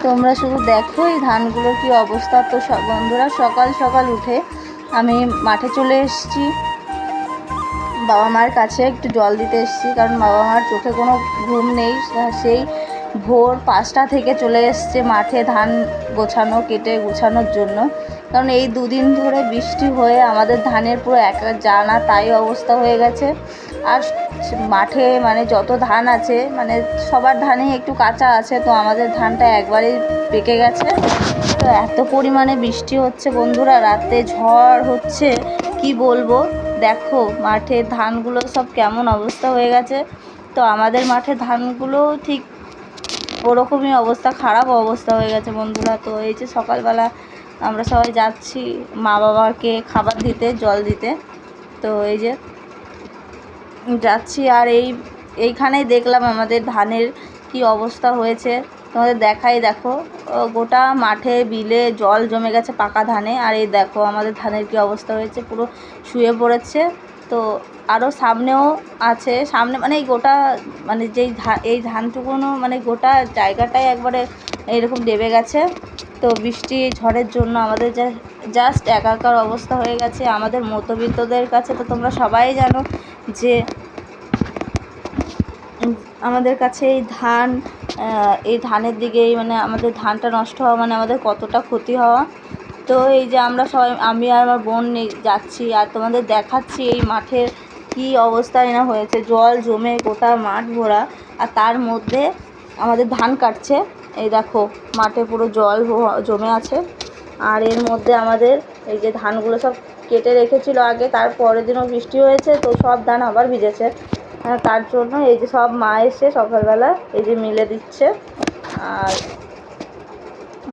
তোমরা শুধু দেখো এই ধানগুলোর কি অবস্থা। তো বন্ধুরা সকাল সকাল উঠে আমি মাঠে চলে এসেছি, বাবা মার কাছে একটু জল দিতে এসেছি, কারণ বাবা মার চোখে কোনো ঘুম নেই। সেই ভোর 5টা থেকে চলে এসছে মাঠে ধান কেটে গোছানোর জন্য। কারণ এই দুদিন ধরে বৃষ্টি হয়ে আমাদের ধানের পুরো জানা তাই অবস্থা হয়ে গেছে। আর মাঠে মানে যত ধান আছে, মানে সবার ধানই একটু কাঁচা আছে, তো আমাদের ধানটা একবারেই পেকে গেছে। তো এত পরিমাণে বৃষ্টি হচ্ছে বন্ধুরা, রাতে ঝড় হচ্ছে, কি বলবো। দেখো মাঠের ধানগুলো সব কেমন অবস্থা হয়ে গেছে। তো আমাদের মাঠের ধানগুলো ঠিক ওরকমই অবস্থা, খারাপ অবস্থা হয়ে গেছে বন্ধুরা। তো এই যে সকালবেলা আমরা সবাই যাচ্ছি মা বাবাকে খাবার দিতে, জল দিতে। তো এই যে যাচ্ছি, আর এইখানেই দেখলাম আমাদের ধানের কি অবস্থা হয়েছে। তোমাদের দেখাই, দেখো গোটা মাঠে বিলে জল জমে গেছে পাকা ধানে। আর এই দেখো আমাদের ধানের কি অবস্থা হয়েছে, পুরো শুয়ে পড়েছে। তো আরও সামনেও আছে, সামনে মানে এই গোটা মানে এই ধানটুকুনো মানে গোটা জায়গাটাই একবারে এরকম ডেবে গেছে। তো বৃষ্টি ঝড়ের জন্য আমাদের জাস্ট একাকার অবস্থা হয়ে গেছে আমাদের মধ্যবিত্তদের কাছে। তো তোমরা সবাই জানো যে আমাদের কাছে এই ধানের দিকেই মানে আমাদের ধানটা নষ্ট হওয়া মানে আমাদের কতটা ক্ষতি হওয়া। তো এই যে আমরা সবাই, আমি আর আমার বোন যাচ্ছি আর তোমাদের দেখাচ্ছি এই মাঠের কি অবস্থায় না হয়েছে। জল জমে গোটা মাঠ ভরা, আর তার মধ্যে আমাদের ধান কাটছে। এই দেখো মাঠে পুরো জল জমে আছে। আর এর মধ্যে আমাদের এই যে ধানগুলো সব কেটে রেখেছিল আগে, তার পরের দিনও বৃষ্টি হয়েছে, তো সব ধান আবার ভিজেছে। তার জন্য এই যে সব মা এসে সকালবেলা এই যে মিলে দিচ্ছে। আর